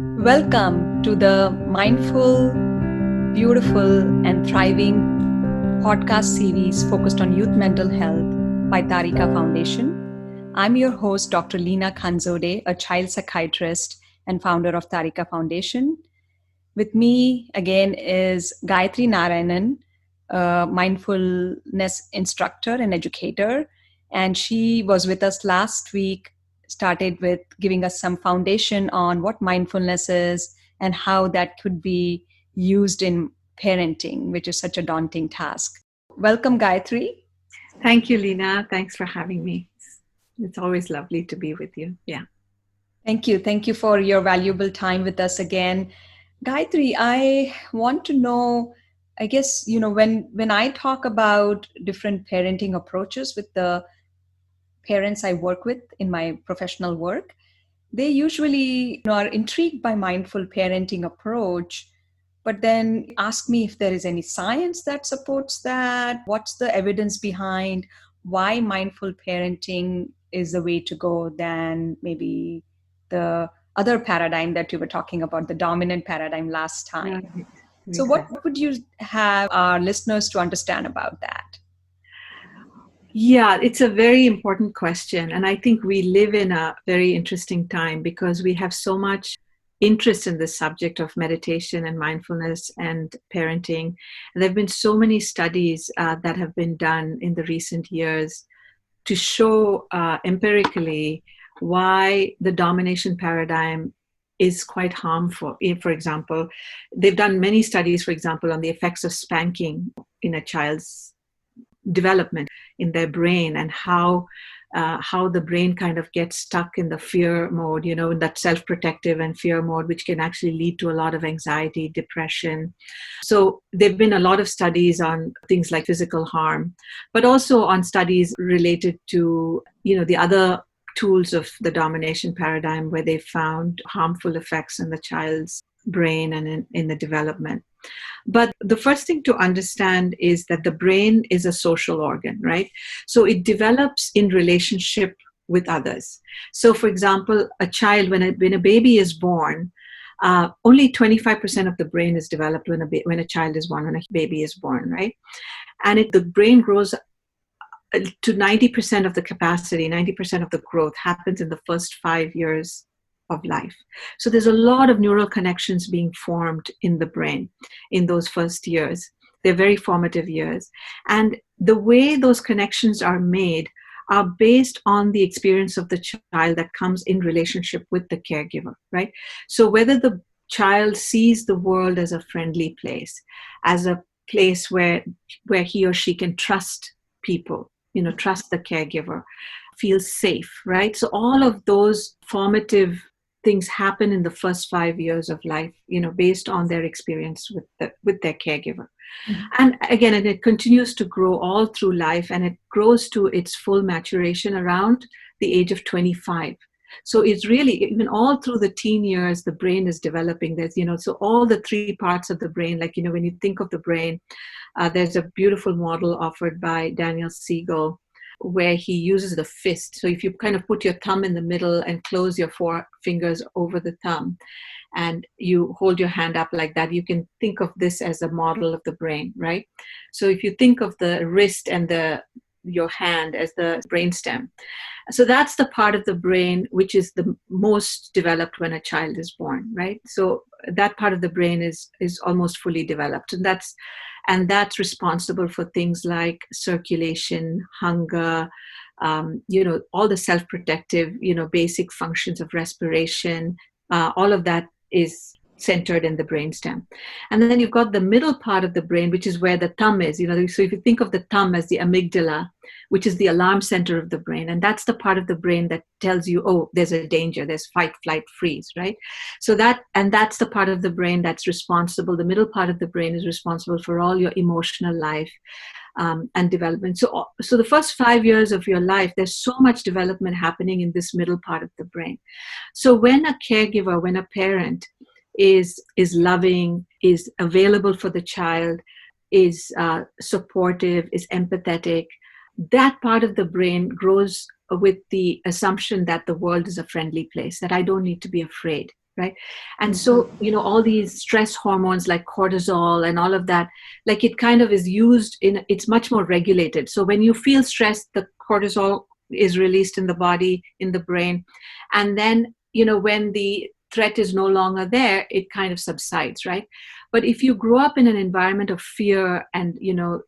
Welcome to the Mindful, Beautiful, and Thriving podcast series focused on youth mental health by Tarika Foundation. I'm your host, Dr. Leena Khanzode, a child psychiatrist and founder of Tarika Foundation. With me again is Gayatri Narayanan, a mindfulness instructor and educator. And she was with us last week, started with giving us some foundation on what mindfulness is and how that could be used in parenting, which is such a daunting task. Welcome, Gayatri. Thank you, Leena. Thanks for having me. It's always lovely to be with you. Yeah. Thank you. Thank you for your valuable time with us again. Gayatri, I want to know, I guess, when I talk about different parenting approaches with the parents I work with in my professional work, they usually are intrigued by mindful parenting approach, but then ask me if there is any science that supports that. What's the evidence behind why mindful parenting is the way to go than maybe the other paradigm that you were talking about, the dominant paradigm last time. Right. So what would you have our listeners to understand about that? Yeah, it's a very important question. And I think we live in a very interesting time because we have so much interest in the subject of meditation and mindfulness and parenting. And there have been so many studies that have been done in the recent years to show empirically why the domination paradigm is quite harmful. For example, they've done many studies, for example, on the effects of spanking in a child's development in their brain and how the brain kind of gets stuck in the fear mode, in that self-protective and fear mode, which can actually lead to a lot of anxiety, depression. So there've been a lot of studies on things like physical harm, but also on studies related to, the other tools of the domination paradigm where they found harmful effects on the child's brain and in the development. But the first thing to understand is that the brain is a social organ, right? So it develops in relationship with others. So for example, a child, when a baby is born, only 25% of the brain is developed when a child is born, when a baby is born, right? And the brain grows to 90% of the capacity, 90% of the growth happens in the first 5 years of life. So there's a lot of neural connections being formed in the brain in those first years. They're very formative years. And the way those connections are made are based on the experience of the child that comes in relationship with the caregiver, right? So whether the child sees the world as a friendly place, as a place where he or she can trust people, trust the caregiver, feel safe, right? So all of those formative things happen in the first 5 years of life, based on their experience with their caregiver. Mm-hmm. And again, and it continues to grow all through life, and it grows to its full maturation around the age of 25. So it's really, even all through the teen years, the brain is developing. There's, so all the three parts of the brain, like, when you think of the brain, there's a beautiful model offered by Daniel Siegel, where he uses the fist. So if you kind of put your thumb in the middle and close your four fingers over the thumb, and you hold your hand up like that, you can think of this as a model of the brain, right? So if you think of the wrist and your hand as the brainstem, so that's the part of the brain which is the most developed when a child is born, right? So that part of the brain is almost fully developed, and that's responsible for things like circulation, hunger, all the self-protective, basic functions of respiration. All of that is centered in the brainstem. And then you've got the middle part of the brain, which is where the thumb is. So if you think of the thumb as the amygdala, which is the alarm center of the brain, and that's the part of the brain that tells you, oh, there's a danger, there's fight, flight, freeze, right? So that's the part of the brain that's responsible. The middle part of the brain is responsible for all your emotional life and development. So the first 5 years of your life, there's so much development happening in this middle part of the brain. So when a caregiver, when a parent is loving, is available for the child, is supportive, is empathetic, that part of the brain grows with the assumption that the world is a friendly place, that I don't need to be afraid, right? And so, all these stress hormones like cortisol and all of that, like it kind of is used it's much more regulated. So when you feel stressed, the cortisol is released in the body, in the brain. And then, when the threat is no longer there, it kind of subsides, right? But if you grow up in an environment of fear and,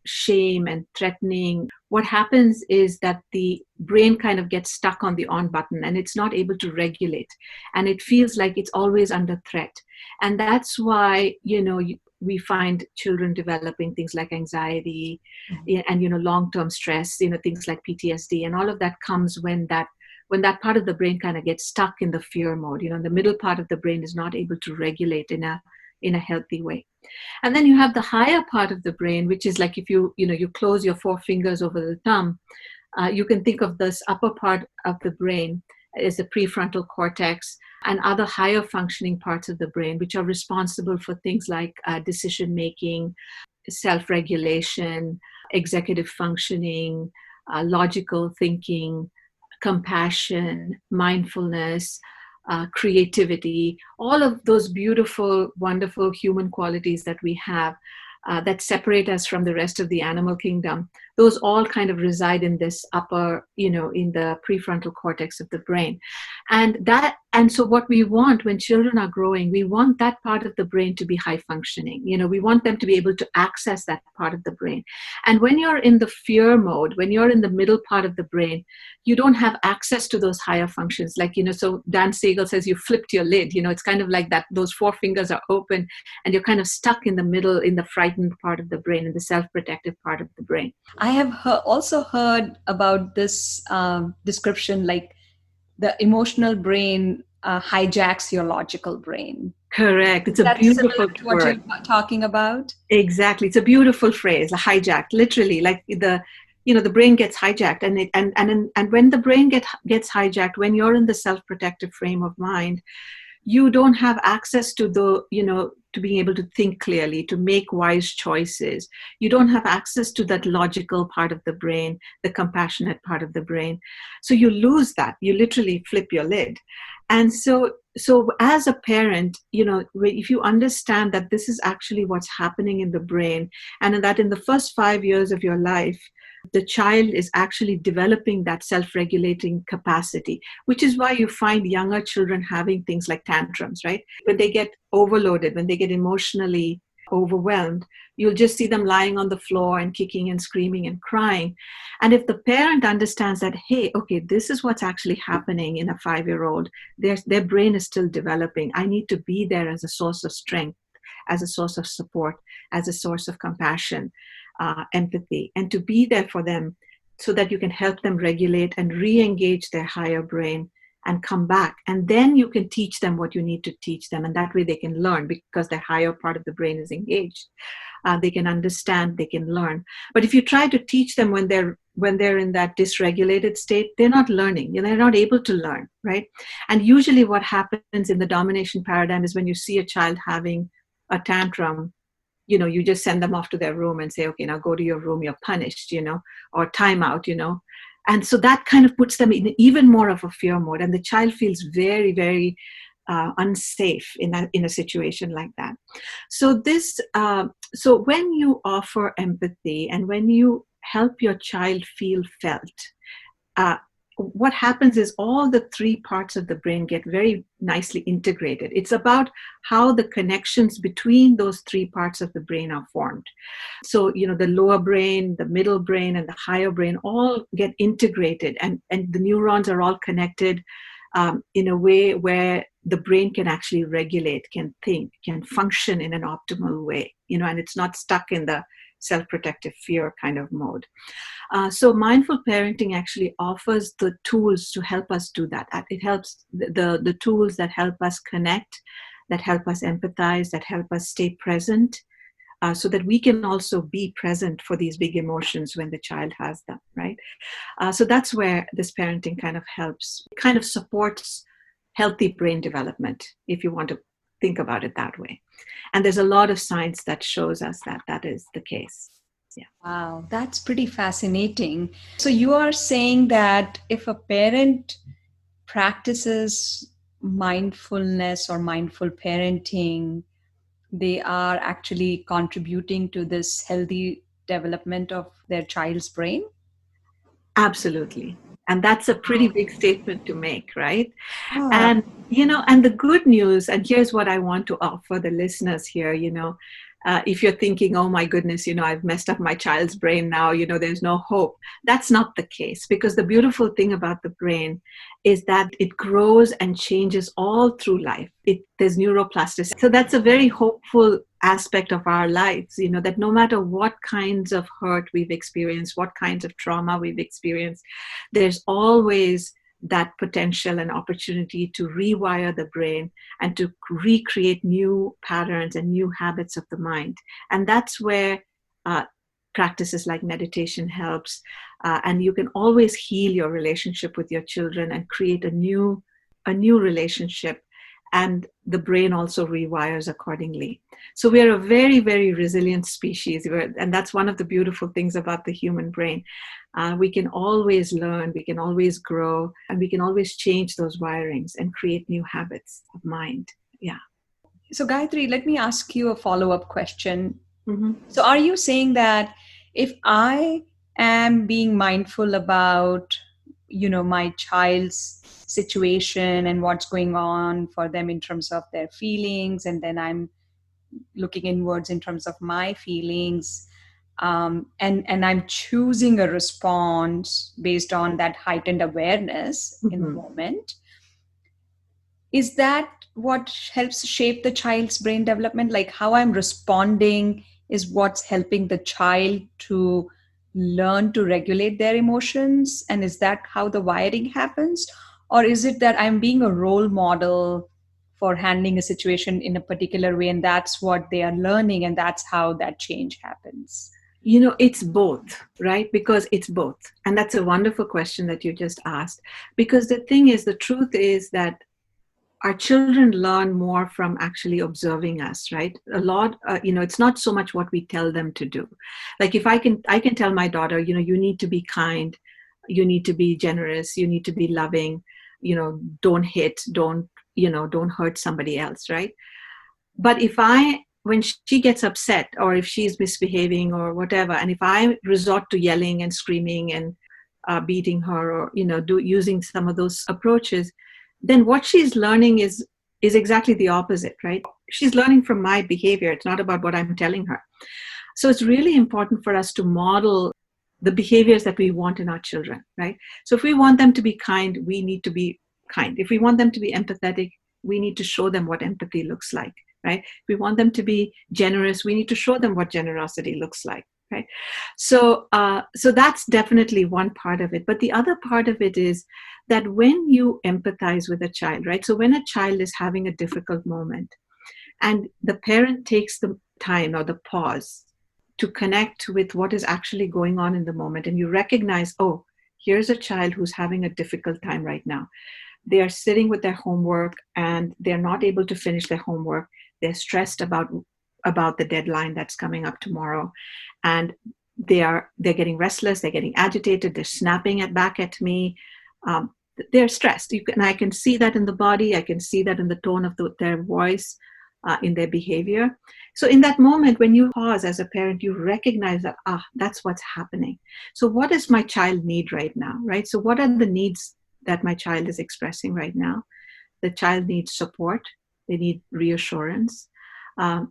shame and threatening, what happens is that the brain kind of gets stuck on the on button and it's not able to regulate. And it feels like it's always under threat. And that's why, we find children developing things like anxiety and, long-term stress, things like PTSD, and all of that comes when that part of the brain kind of gets stuck in the fear mode. The middle part of the brain is not able to regulate in a healthy way. And then you have the higher part of the brain, which is like if you close your four fingers over the thumb, you can think of this upper part of the brain as the prefrontal cortex and other higher functioning parts of the brain, which are responsible for things like decision making, self-regulation, executive functioning, logical thinking, compassion, mindfulness, creativity, all of those beautiful, wonderful human qualities that we have that separate us from the rest of the animal kingdom. Those all kind of reside in this upper, in the prefrontal cortex of the brain. And so what we want when children are growing, we want that part of the brain to be high functioning. We want them to be able to access that part of the brain. And when you're in the fear mode, when you're in the middle part of the brain, you don't have access to those higher functions. Like, so Dan Siegel says you flipped your lid, it's kind of like that. Those four fingers are open and you're kind of stuck in the middle, in the frightened part of the brain, in the self-protective part of the brain. I have also heard about this description, like the emotional brain hijacks your logical brain. Correct. It's a That's beautiful similar to what word. you're talking about. Exactly. It's a beautiful phrase, hijacked, literally, like the brain gets hijacked. And when the brain gets hijacked, when you're in the self-protective frame of mind, you don't have access to to being able to think clearly, to make wise choices. You don't have access to that logical part of the brain, the compassionate part of the brain. So you lose that. You literally flip your lid. And so as a parent, if you understand that this is actually what's happening in the brain, and that in the first 5 years of your life, the child is actually developing that self-regulating capacity, which is why you find younger children having things like tantrums, right? When they get overloaded, when they get emotionally overwhelmed, you'll just see them lying on the floor and kicking and screaming and crying. And if the parent understands that, hey, okay, this is what's actually happening in a 5-year-old, their brain is still developing. I need to be there as a source of strength, as a source of support, as a source of compassion, empathy, and to be there for them so that you can help them regulate and re-engage their higher brain and come back. And then you can teach them what you need to teach them. And that way they can learn because the higher part of the brain is engaged. They can understand, they can learn. But if you try to teach them when they're in that dysregulated state, they're not learning. They're not able to learn, right? And usually what happens in the domination paradigm is when you see a child having a tantrum, you just send them off to their room and say, okay, now go to your room, you're punished, or timeout, And so that kind of puts them in even more of a fear mode. And the child feels very, very unsafe in a situation like that. So so when you offer empathy and when you help your child feel felt, what happens is all the three parts of the brain get very nicely integrated. It's about how the connections between those three parts of the brain are formed. So, the lower brain, the middle brain, and the higher brain all get integrated, and the neurons are all connected in a way where the brain can actually regulate, can think, can function in an optimal way, and it's not stuck in the self-protective fear kind of mode. So mindful parenting actually offers the tools to help us do that. It helps the tools that help us connect, that help us empathize, that help us stay present, so that we can also be present for these big emotions when the child has them, right? So that's where this parenting kind of helps. It kind of supports healthy brain development, if you want to think about it that way. And there's a lot of science that shows us that that is the case. Yeah. Wow, that's pretty fascinating. So you are saying that if a parent practices mindfulness or mindful parenting, they are actually contributing to this healthy development of their child's brain? Absolutely. And that's a pretty big statement to make, right? Yeah. And, and the good news, and here's what I want to offer the listeners here, if you're thinking, oh my goodness, I've messed up my child's brain now, there's no hope. That's not the case, because the beautiful thing about the brain is that it grows and changes all through life. There's neuroplasticity. So that's a very hopeful aspect of our lives, that no matter what kinds of hurt we've experienced, what kinds of trauma we've experienced, there's always that potential and opportunity to rewire the brain and to recreate new patterns and new habits of the mind. And that's where practices like meditation helps. And you can always heal your relationship with your children and create a new relationship. And the brain also rewires accordingly. So we are a very, very resilient species. And that's one of the beautiful things about the human brain. We can always learn, we can always grow, and we can always change those wirings and create new habits of mind. Yeah. So, Gayatri, let me ask you a follow-up question. Mm-hmm. So, are you saying that if I am being mindful about, my child's situation and what's going on for them in terms of their feelings, and then I'm looking inwards in terms of my feelings, and I'm choosing a response based on that heightened awareness in the Mm-hmm. moment, is that what helps shape the child's brain development? Like how I'm responding is what's helping the child to learn to regulate their emotions? And is that how the wiring happens? Or is it that I'm being a role model for handling a situation in a particular way, and that's what they are learning, and that's how that change happens? It's both, right? Because it's both. And that's a wonderful question that you just asked. Because the thing is, the truth is that our children learn more from actually observing us, right? A lot, it's not so much what we tell them to do. Like if I can tell my daughter, you need to be kind, you need to be generous, you need to be loving, don't hit, don't hurt somebody else, right? But when she gets upset or if she's misbehaving or whatever, and if I resort to yelling and screaming and beating her or, using some of those approaches, then what she's learning is exactly the opposite, right? She's learning from my behavior. It's not about what I'm telling her. So it's really important for us to model the behaviors that we want in our children, right? So if we want them to be kind, we need to be kind. If we want them to be empathetic, we need to show them what empathy looks like, right? If we want them to be generous, we need to show them what generosity looks like, right? So that's definitely one part of it. But the other part of it is that when you empathize with a child, right? So when a child is having a difficult moment and the parent takes the time or the pause to connect with what is actually going on in the moment, and you recognize, oh, here's a child who's having a difficult time right now. They are sitting with their homework and they're not able to finish their homework. They're stressed about the deadline that's coming up tomorrow. And they're getting restless, they're getting agitated, they're snapping back at me. They're stressed. And I can see that in the body, I can see that in the tone of their voice, in their behavior. So in that moment, when you pause as a parent, you recognize that, that's what's happening. So what does my child need right now, right? So what are the needs that my child is expressing right now? The child needs support. They need reassurance. So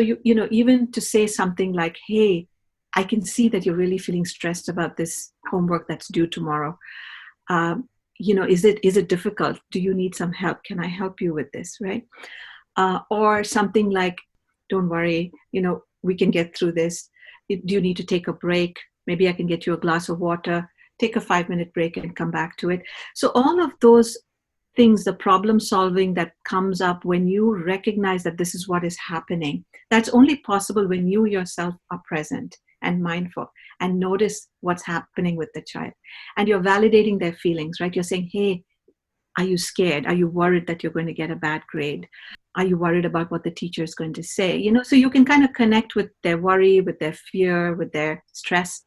even to say something like, hey, I can see that you're really feeling stressed about this homework that's due tomorrow. Is it difficult? Do you need some help? Can I help you with this, right? Or something like, don't worry, we can get through this. Do you need to take a break? Maybe I can get you a glass of water. Take a 5-minute break and come back to it. So all of those things, the problem solving that comes up when you recognize that this is what is happening, that's only possible when you yourself are present and mindful and notice what's happening with the child. And you're validating their feelings, right? You're saying, hey, are you scared? Are you worried that you're going to get a bad grade? Are you worried about what the teacher is going to say? So you can kind of connect with their worry, with their fear, with their stress.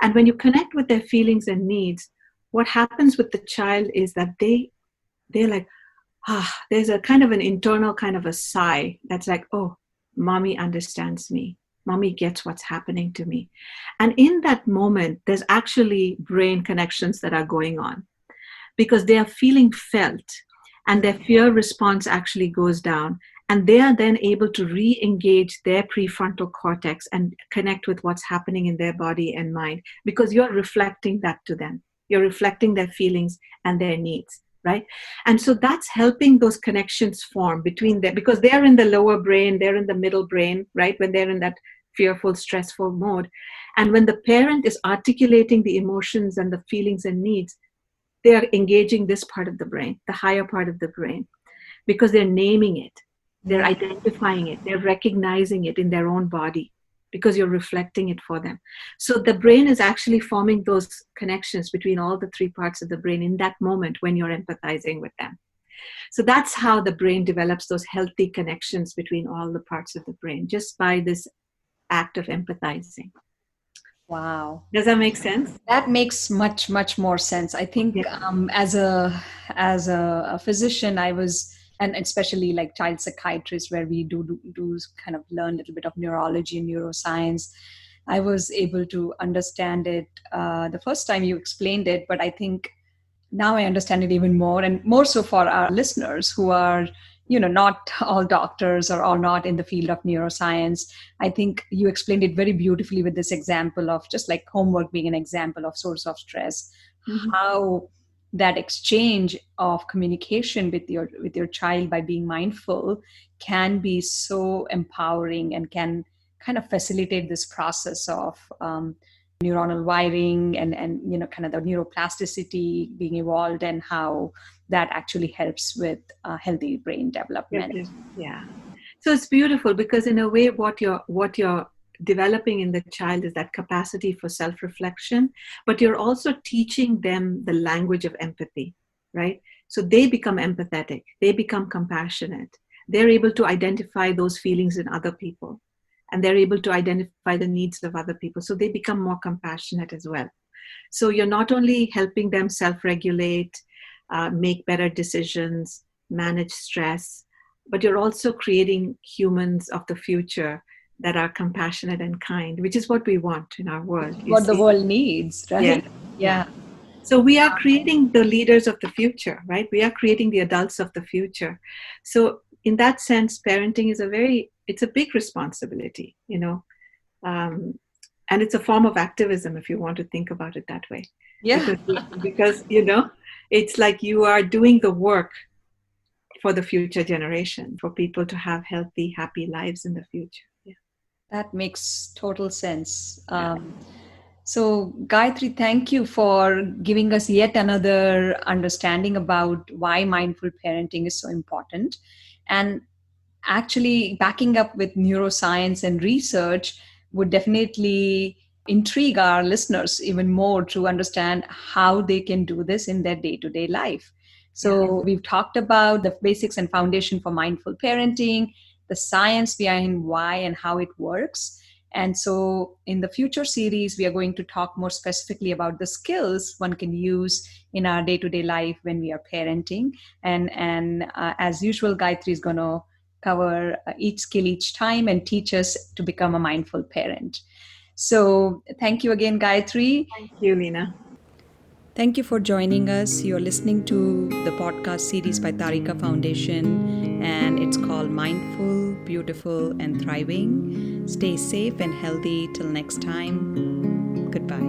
And when you connect with their feelings and needs, what happens with the child is that they're like, there's a kind of an internal kind of a sigh that's like, oh, mommy understands me. Mommy gets what's happening to me. And in that moment, there's actually brain connections that are going on because they are feeling felt, and their fear response actually goes down. And they are then able to re-engage their prefrontal cortex and connect with what's happening in their body and mind, because you're reflecting that to them. You're reflecting their feelings and their needs, right? And so that's helping those connections form between them, because they're in the lower brain, they're in the middle brain, right? When they're in that fearful, stressful mode. And when the parent is articulating the emotions and the feelings and needs, they are engaging this part of the brain, the higher part of the brain, because they're naming it, they're identifying it, they're recognizing it in their own body, because you're reflecting it for them. So the brain is actually forming those connections between all the three parts of the brain in that moment when you're empathizing with them. So that's how the brain develops those healthy connections between all the parts of the brain, just by this act of empathizing. Wow. Does that make sense? That makes much more sense. I think as a physician, I was, and especially like child psychiatrist, where we do kind of learn a little bit of neurology and neuroscience. I was able to understand it the first time you explained it, but I think now I understand it even more, and more so for our listeners who are, not all doctors or all not in the field of neuroscience. I think you explained it very beautifully with this example of just like homework being an example of source of stress, how that exchange of communication with your child by being mindful can be so empowering and can kind of facilitate this process of neuronal wiring and kind of the neuroplasticity being evolved, and how that actually helps with healthy brain development. Yeah. So it's beautiful because in a way what you're developing in the child is that capacity for self-reflection, but you're also teaching them the language of empathy, right? So they become empathetic, they become compassionate, they're able to identify those feelings in other people, and they're able to identify the needs of other people. So they become more compassionate as well. So you're not only helping them self-regulate, make better decisions, manage stress, but you're also creating humans of the future that are compassionate and kind, which is what we want in our world. What the world needs, right? Yeah. So we are creating the leaders of the future, right? We are creating the adults of the future. So in that sense, parenting is it's a big responsibility, and it's a form of activism if you want to think about it that way. Yeah. Because it's like you are doing the work for the future generation, for people to have healthy, happy lives in the future. Yeah. That makes total sense. So, Gayatri, thank you for giving us yet another understanding about why mindful parenting is so important. And actually, backing up with neuroscience and research would definitely intrigue our listeners even more to understand how they can do this in their day-to-day life. So we've talked about the basics and foundation for mindful parenting, the science behind why and how it works. And so in the future series, we are going to talk more specifically about the skills one can use in our day-to-day life when we are parenting. And as usual, Gayatri is going to cover each skill each time and teach us to become a mindful parent. So thank you again, Gayatri. Thank you, Leena. Thank you for joining us. You're listening to the podcast series by Tarika Foundation, and it's called Mindful, Beautiful, and Thriving. Stay safe and healthy till next time. Goodbye.